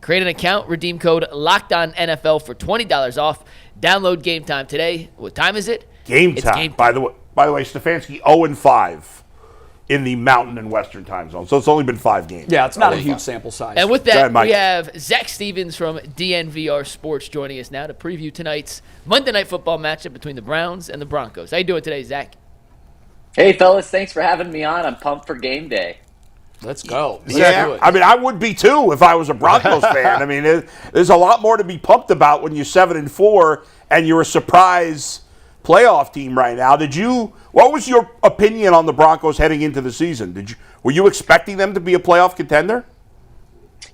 Create an account, redeem code LOCKEDONNFL for $20 off. Download Game Time today. What time is it? Game time. By the way, Stefanski 0-5 in the Mountain and Western time zone. So it's only been 5 games. Yeah, it's not a huge sample size. And with that, we have Zac Stevens from DNVR Sports joining us now to preview tonight's Monday Night Football matchup between the Browns and the Broncos. How you doing today, Zach? Hey, fellas. Thanks for having me on. I'm pumped for game day. Let's go. Yeah, I mean, I would be too if I was a Broncos fan. I mean, there's a lot more to be pumped about when you're 7-4 and you're a surprise playoff team right now. What was your opinion on the Broncos heading into the season? Were you expecting them to be a playoff contender?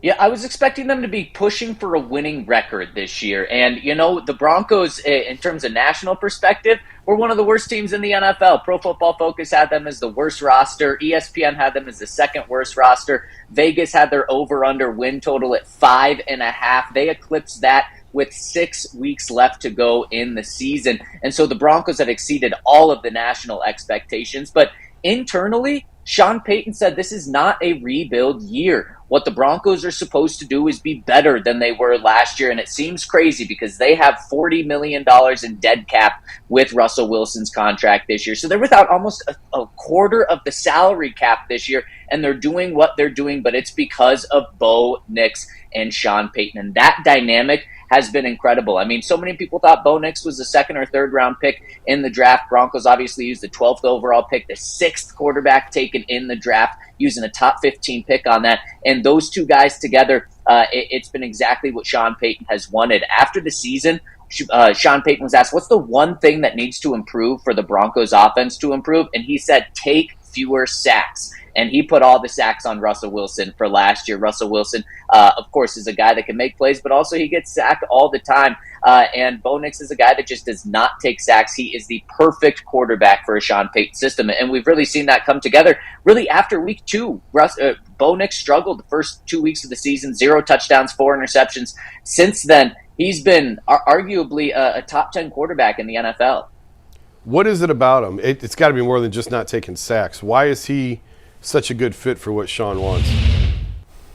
Yeah, I was expecting them to be pushing for a winning record this year. And, the Broncos, in terms of national perspective, were one of the worst teams in the NFL. Pro Football Focus had them as the worst roster. ESPN had them as the second worst roster. Vegas had their over-under win total at 5.5. They eclipsed that with 6 weeks left to go in the season. And so the Broncos have exceeded all of the national expectations. But internally, Sean Payton said this is not a rebuild year. What the Broncos are supposed to do is be better than they were last year, and it seems crazy because they have $40 million in dead cap with Russell Wilson's contract this year. So they're without almost a quarter of the salary cap this year, and they're doing what they're doing, but it's because of Bo Nix and Sean Payton. And that dynamic has been incredible. I mean, so many people thought Bo Nix was the second or third round pick in the draft. Broncos obviously used the 12th overall pick, the 6th quarterback taken in the draft, using a top 15 pick on that. And those two guys together, it's been exactly what Sean Payton has wanted. After the season, Sean Payton was asked, what's the one thing that needs to improve for the Broncos offense to improve? And he said, take fewer sacks. And he put all the sacks on Russell Wilson for last year. Russell Wilson, of course, is a guy that can make plays, but also he gets sacked all the time. And Bo Nix is a guy that just does not take sacks. He is the perfect quarterback for a Sean Payton system. And we've really seen that come together really after week 2. Bo Nix struggled the first 2 weeks of the season, 0 touchdowns, 4 interceptions. Since then, he's been arguably a top 10 quarterback in the NFL. What is it about him? It's got to be more than just not taking sacks. Why is he such a good fit for what Sean wants?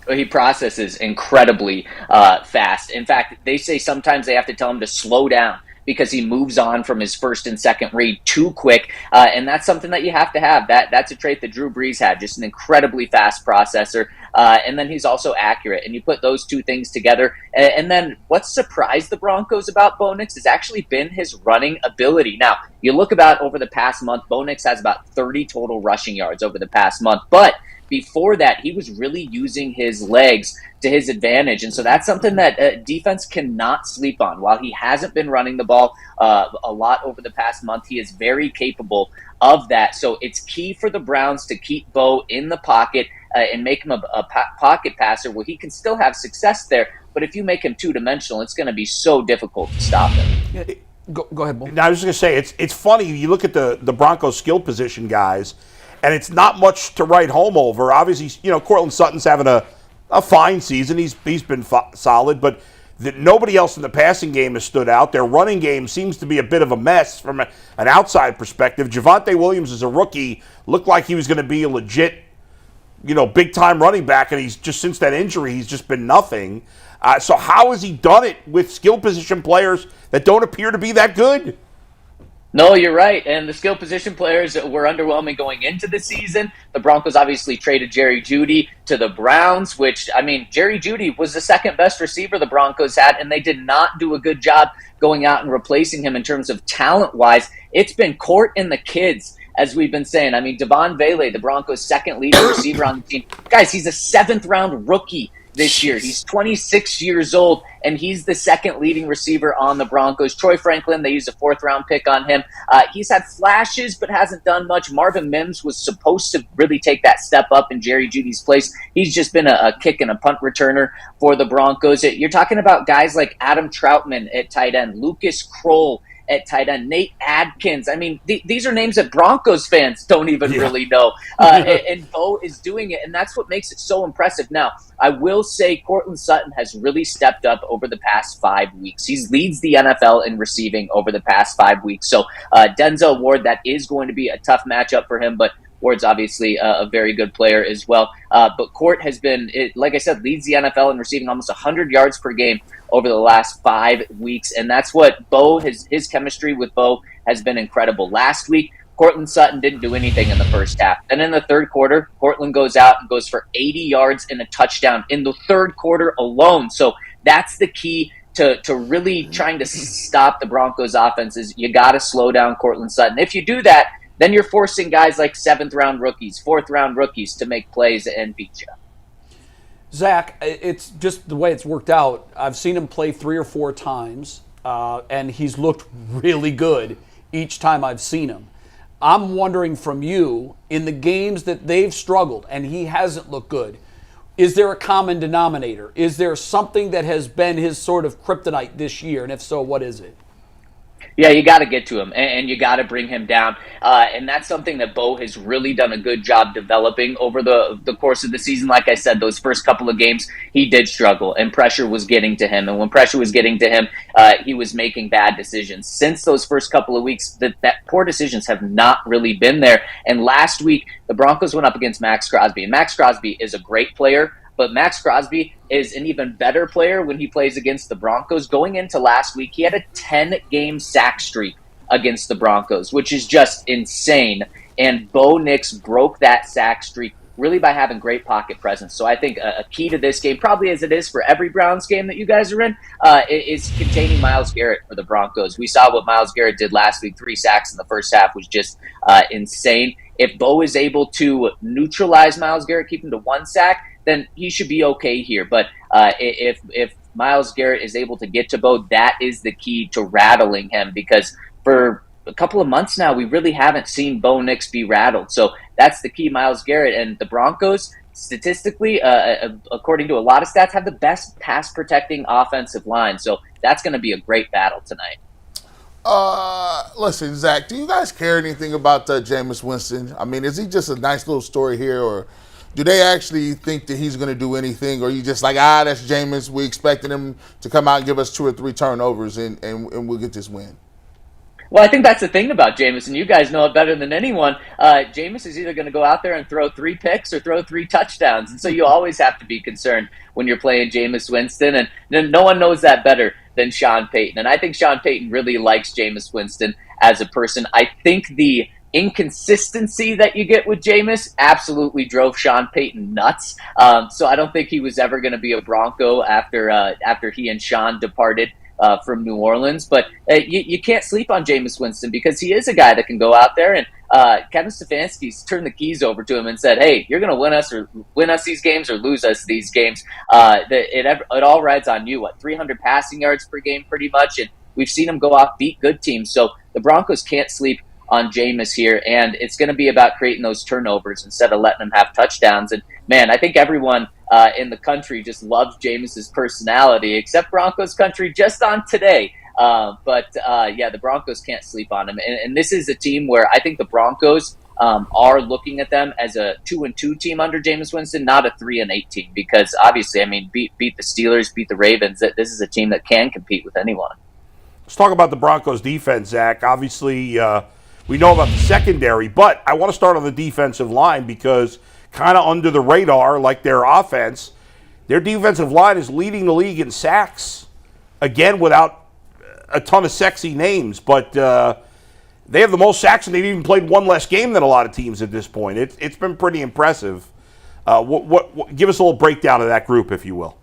He processes incredibly fast. In fact, they say sometimes they have to tell him to slow down because he moves on from his first and second read too quick. And that's something that you have to have. That's a trait that Drew Brees had, just an incredibly fast processor. And then he's also accurate. And you put those two things together. And then what surprised the Broncos about Bo Nix has actually been his running ability. Now, you look about over the past month, Bo Nix has about 30 total rushing yards over the past month. But before that, he was really using his legs to his advantage. And so that's something that defense cannot sleep on. While he hasn't been running the ball a lot over the past month, he is very capable of that. So it's key for the Browns to keep Bo in the pocket and make him a pocket passer where he can still have success there. But if you make him two-dimensional, it's going to be so difficult to stop him. Yeah, go ahead, Bo. Now, I was just going to say, it's funny. You look at the Broncos skill position guys, and it's not much to write home over. Obviously, Courtland Sutton's having a fine season. He's been solid, but nobody else in the passing game has stood out. Their running game seems to be a bit of a mess from an outside perspective. Javonte Williams is a rookie. Looked like he was going to be a legit, big-time running back, and he's just, since that injury, he's just been nothing. So how has he done it with skill position players that don't appear to be that good? No, you're right. And the skill position players were underwhelming going into the season. The Broncos obviously traded Jeudy to the Browns, which, Jeudy was the second best receiver the Broncos had, and they did not do a good job going out and replacing him in terms of talent-wise. It's been Court and the kids, as we've been saying. Devon Vele, the Broncos' second leading receiver on the team. Guys, he's a 7th-round rookie this year. He's 26 years old, and he's the second leading receiver on the Broncos. Troy Franklin, they used a 4th-round pick on him. He's had flashes, but hasn't done much. Marvin Mims was supposed to really take that step up in Jerry Jeudy's place. He's just been a kick and a punt returner for the Broncos. You're talking about guys like Adam Troutman at tight end, Lucas Kroll at tight end, Nate Adkins. These are names that Broncos fans don't even really know. And Bo is doing it, and that's what makes it so impressive. Now, I will say Courtland Sutton has really stepped up over the past 5 weeks. He leads the NFL in receiving over the past 5 weeks. So Denzel Ward, that is going to be a tough matchup for him, but Ward's obviously a very good player as well. But Court has been, like I said, leads the NFL in receiving almost 100 yards per game over the last 5 weeks. And that's what his chemistry with Bo has been incredible. Last week, Courtland Sutton didn't do anything in the first half. Then in the third quarter, Courtland goes out and goes for 80 yards and a touchdown in the third quarter alone. So that's the key to really trying to stop the Broncos offense is you got to slow down Courtland Sutton. If you do that, then you're forcing guys like 7th-round rookies, 4th-round rookies to make plays and beat you. Zach, it's just the way it's worked out. I've seen him play 3 or 4 times, and he's looked really good each time I've seen him. I'm wondering from you, in the games that they've struggled and he hasn't looked good, is there a common denominator? Is there something that has been his sort of kryptonite this year? And if so, what is it? Yeah, you got to get to him, and you got to bring him down. And that's something that Bo has really done a good job developing over the course of the season. Like I said, those first couple of games, he did struggle, and pressure was getting to him. And when pressure was getting to him, he was making bad decisions. Since those first couple of weeks, that poor decisions have not really been there. And last week, the Broncos went up against Max Crosby. And Max Crosby is a great player, but Max Crosby is an even better player when he plays against the Broncos. Going into last week, he had a 10-game sack streak against the Broncos, which is just insane. And Bo Nix broke that sack streak really by having great pocket presence. So I think a key to this game, probably as it is for every Browns game that you guys are in, is containing Myles Garrett for the Broncos. We saw what Myles Garrett did last week. 3 sacks in the first half was just insane. If Bo is able to neutralize Myles Garrett, keep him to 1 sack, then he should be okay here. But if Myles Garrett is able to get to Bo, that is the key to rattling him, because for a couple of months now, we really haven't seen Bo Nix be rattled. So that's the key, Myles Garrett. And the Broncos, statistically, according to a lot of stats, have the best pass-protecting offensive line. So that's going to be a great battle tonight. Listen, Zach, do you guys care anything about Jameis Winston? I mean, is he just a nice little story here, or do they actually think that he's going to do anything, or are you just like, that's Jameis, we expected him to come out and give us 2 or 3 turnovers and we'll get this win? Well, I think that's the thing about Jameis, and you guys know it better than anyone. Jameis is either going to go out there and throw 3 picks or throw 3 touchdowns, and so you always have to be concerned when you're playing Jameis Winston, and no one knows that better than Sean Payton. And I think Sean Payton really likes Jameis Winston as a person. I think the inconsistency that you get with Jameis absolutely drove Sean Payton nuts. So I don't think he was ever going to be a Bronco after he and Sean departed from New Orleans. But you can't sleep on Jameis Winston, because he is a guy that can go out there, and Kevin Stefanski's turned the keys over to him and said, hey, you're going to win us these games or lose us these games. It all rides on you. 300 passing yards per game pretty much, and we've seen him go off, beat good teams. So the Broncos can't sleep on Jameis here, and it's going to be about creating those turnovers instead of letting him have touchdowns. And man, I think everyone in the country just loves Jameis's personality, except Broncos country just on today. But the Broncos can't sleep on him, and this is a team where I think the Broncos are looking at them as a 2-2 team under Jameis Winston, not a 3-8 team, because obviously, I mean, beat the Steelers, beat the Ravens. This is a team that can compete with anyone. Let's talk about the Broncos defense, Zach. Obviously, we know about the secondary, but I want to start on the defensive line, because kind of under the radar, like their offense, their defensive line is leading the league in sacks, again, without a ton of sexy names. But they have the most sacks, and they've even played 1 less game than a lot of teams at this point. It's been pretty impressive. Give us a little breakdown of that group, if you will.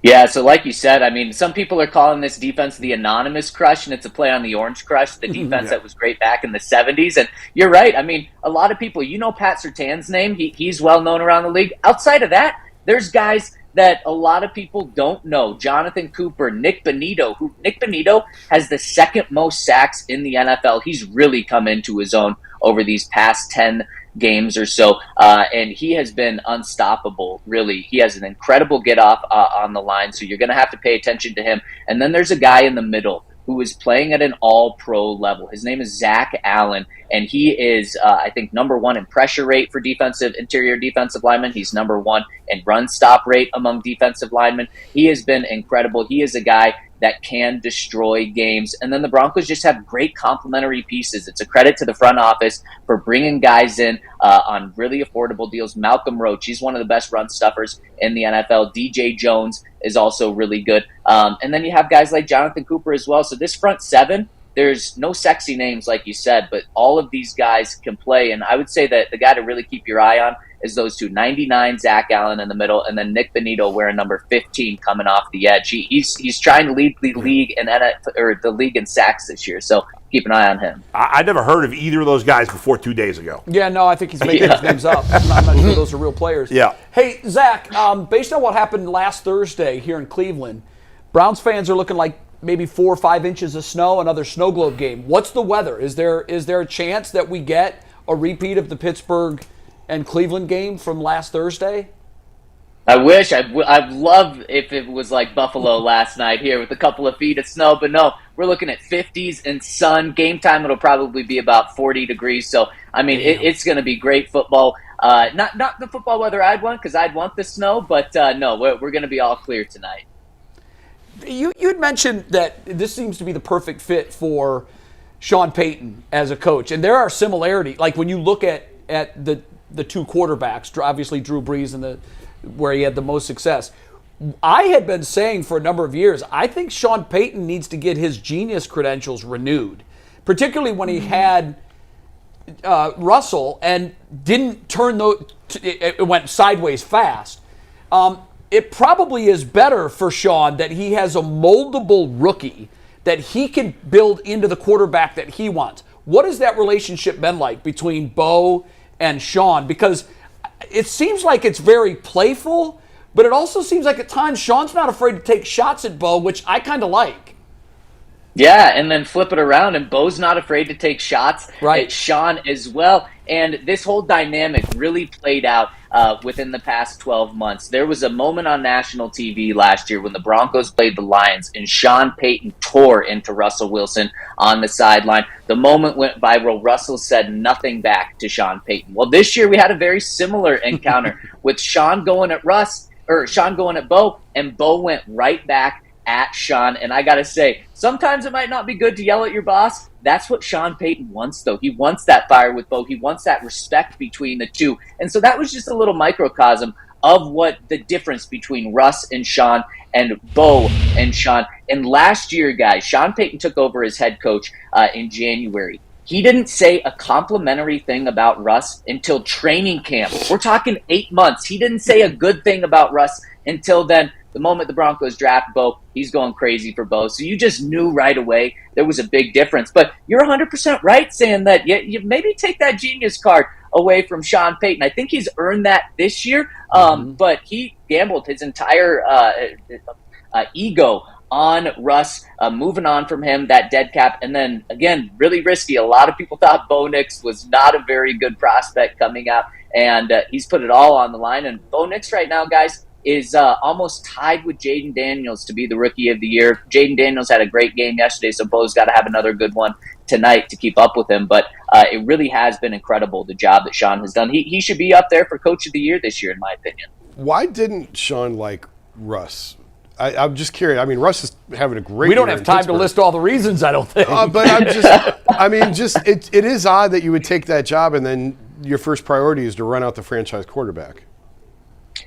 Yeah, so like you said, I mean, some people are calling this defense the Anonymous Crush, and it's a play on the Orange Crush, the defense that was great back in the 70s. And you're right. I mean, a lot of people, Pat Surtain's name. He's well known around the league. Outside of that, there's guys that a lot of people don't know. Jonathan Cooper, Nick Bonito, Nick Bonito has the 2nd most sacks in the NFL. He's really come into his own over these past 10 games or so, and he has been unstoppable, really. He has an incredible get-off on the line, so you're going to have to pay attention to him. And then there's a guy in the middle who is playing at an all-pro level. His name is Zach Allen, and he is, I think, number 1 in pressure rate for interior defensive linemen. He's number 1 in run stop rate among defensive linemen. He has been incredible. He is a guy that can destroy games. And then the Broncos just have great complementary pieces. It's a credit to the front office for bringing guys in on really affordable deals. Malcolm Roach, he's one of the best run stuffers in the NFL. DJ Jones is also really good. And then you have guys like Jonathan Cooper as well. So this front seven, there's no sexy names like you said, but all of these guys can play. And I would say that the guy to really keep your eye on is those two, 99 Zach Allen in the middle, and then Nick Benito wearing number 15 coming off the edge. He's trying to lead the league in the league in sacks this year, so keep an eye on him. I never heard of either of those guys before 2 days ago. Yeah, no, I think he's making his names up. I'm not sure those are real players. Yeah. Hey, Zach, based on what happened last Thursday here in Cleveland, Browns fans are looking like maybe 4 or 5 inches of snow, another snow globe game. What's the weather? Is there a chance that we get a repeat of the Pittsburgh and Cleveland game from last Thursday? I wish. I'd love if it was like Buffalo last night here with a couple of feet of snow, but no, we're looking at 50s and sun. Game time, it'll probably be about 40 degrees. So, I mean, it's going to be great football. Not the football weather I'd want, because I'd want the snow, but no, we're going to be all clear tonight. You'd mentioned that this seems to be the perfect fit for Sean Payton as a coach, and there are similarities. Like when you look at the two quarterbacks, obviously Drew Brees and where he had the most success. I had been saying for a number of years, I think Sean Payton needs to get his genius credentials renewed, particularly when he had Russell and didn't turn it went sideways fast. It probably is better for Sean that he has a moldable rookie that he can build into the quarterback that he wants. What has that relationship been like between Bo and Sean? Because it seems like it's very playful, but it also seems like at times Sean's not afraid to take shots at Bo, which I kind of like. Yeah, and then flip it around, and Bo's not afraid to take shots at Sean as well. And this whole dynamic really played out within the past 12 months. There was a moment on national TV last year when the Broncos played the Lions, and Sean Payton tore into Russell Wilson on the sideline. The moment went viral. Russell said nothing back to Sean Payton. Well, this year we had a very similar encounter with Sean going at Bo, and Bo went right back at Sean. And I gotta say, sometimes it might not be good to yell at your boss. That's what Sean Payton wants, though. He wants that fire with Bo. He wants that respect between the two. And so that was just a little microcosm of what the difference between Russ and Sean and Bo and Sean. And last year, guys, Sean Payton took over as head coach in January. He didn't say a complimentary thing about Russ until training camp. We're talking 8 months. He didn't say a good thing about Russ until then. The moment the Broncos draft Bo, he's going crazy for Bo. So you just knew right away there was a big difference. But you're 100% right saying that you maybe take that genius card away from Sean Payton. I think he's earned that this year, but he gambled his entire ego on Russ, moving on from him, that dead cap. And then, again, really risky. A lot of people thought Bo Nix was not a very good prospect coming out, and he's put it all on the line. And Bo Nix right now, guys, is almost tied with Jaden Daniels to be the Rookie of the Year. Jaden Daniels had a great game yesterday, so Bo's got to have another good one tonight to keep up with him. But it really has been incredible, the job that Sean has done. He should be up there for Coach of the Year this year, in my opinion. Why didn't Sean like Russ? I'm just curious. I mean, Russ is having a great We don't year have time to list all the reasons, I don't think. But it is odd that you would take that job and then your first priority is to run out the franchise quarterback.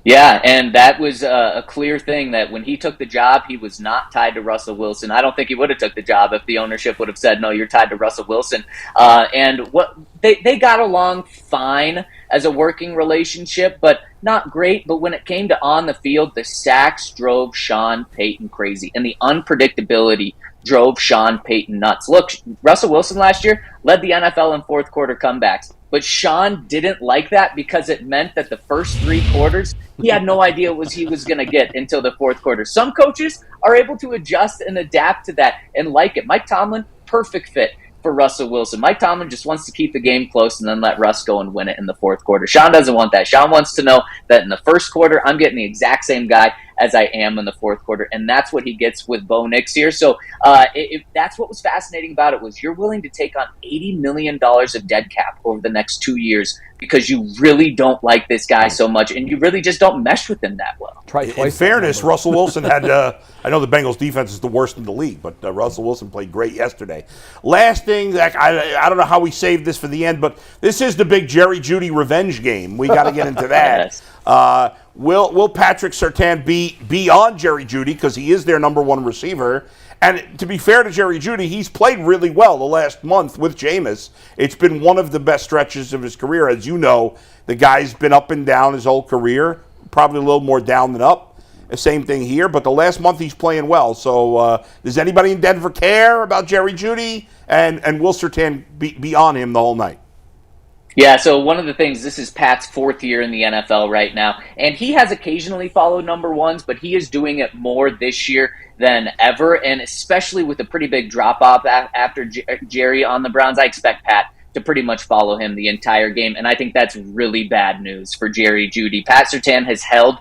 Yeah, and that was a clear thing that when he took the job, he was not tied to Russell Wilson. I don't think he would have took the job if the ownership would have said, no, you're tied to Russell Wilson. And what they got along fine as a working relationship, but not great. But when it came to on the field, the sacks drove Sean Payton crazy, and the unpredictability drove Sean Payton nuts. Look, Russell Wilson last year led the NFL in fourth quarter comebacks. But Sean didn't like that because it meant that the first 3 quarters, he had no idea what he was going to get until the fourth quarter. Some coaches are able to adjust and adapt to that and like it. Mike Tomlin, perfect fit for Russell Wilson. Mike Tomlin just wants to keep the game close and then let Russ go and win it in the fourth quarter. Sean doesn't want that. Sean wants to know that in the first quarter, I'm getting the exact same guy as I am in the fourth quarter, and that's what he gets with Bo Nix here. So that's what was fascinating about it was you're willing to take on $80 million of dead cap over the next 2 years because you really don't like this guy so much, and you really just don't mesh with him that well. In fairness, Russell Wilson had, I know the Bengals defense is the worst in the league, but Russell Wilson played great yesterday. Last thing, Zach, I don't know how we saved this for the end, but this is the big Jeudy revenge game. We got to get into that. Yes. Will Patrick Surtain be on Jeudy because he is their number one receiver? And to be fair to Jeudy, he's played really well the last month with Jameis. It's been one of the best stretches of his career. As you know, the guy's been up and down his whole career, probably a little more down than up. The same thing here, but the last month he's playing well. So does anybody in Denver care about Jeudy? And will Surtain be on him the whole night? Yeah, so one of the things, this is Pat's 4th year in the NFL right now, and he has occasionally followed number ones, but he is doing it more this year than ever, and especially with a pretty big drop-off after Jerry on the Browns, I expect Pat to pretty much follow him the entire game, and I think that's really bad news for Jeudy. Pat Surtain has held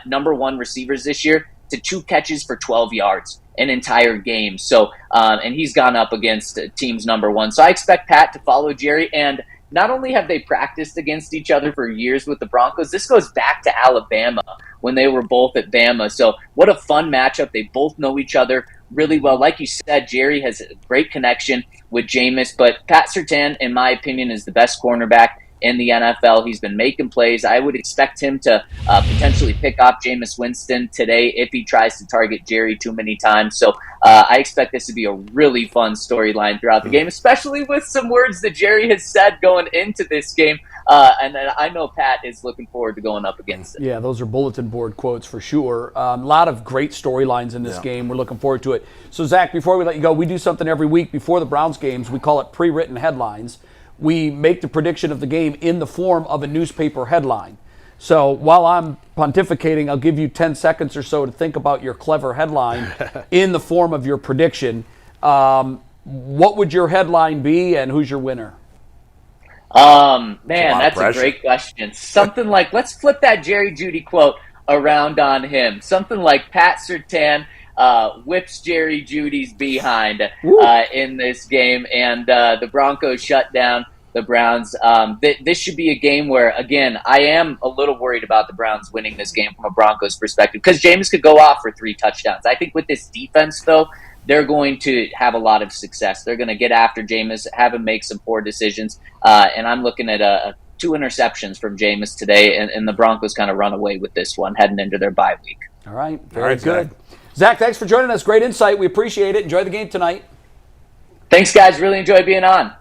number one receivers this year to 2 catches for 12 yards an entire game, so and he's gone up against teams number one, so I expect Pat to follow Jerry, and not only have they practiced against each other for years with the Broncos, this goes back to Alabama when they were both at Bama. So what a fun matchup. They both know each other really well. Like you said, Jerry has a great connection with Jameis, but Pat Surtain, in my opinion, is the best cornerback in the NFL. He's been making plays. I would expect him to potentially pick off Jameis Winston today if he tries to target Jerry too many times. So I expect this to be a really fun storyline throughout the game, especially with some words that Jerry has said going into this game. And I know Pat is looking forward to going up against it. Yeah, those are bulletin board quotes for sure. A lot of great storylines in this game. We're looking forward to it. So, Zach, before we let you go, we do something every week before the Browns games. We call it pre-written headlines. We make the prediction of the game in the form of a newspaper headline. So while I'm pontificating, I'll give you 10 seconds or so to think about your clever headline in the form of your prediction. What would your headline be, and who's your winner? Man, that's a great question. Something like, let's flip that Jeudy quote around on him. Something like Pat Surtain whips Jeudy's behind in this game, and the Broncos shut down the Browns. This should be a game where, again, I am a little worried about the Browns winning this game from a Broncos perspective because Jameis could go off for 3 touchdowns. I think with this defense, though, they're going to have a lot of success. They're going to get after Jameis, have him make some poor decisions, and I'm looking at 2 interceptions from Jameis today, and the Broncos kind of run away with this one heading into their bye week. All right, very good. Zach, thanks for joining us. Great insight. We appreciate it. Enjoy the game tonight. Thanks, guys. Really enjoyed being on.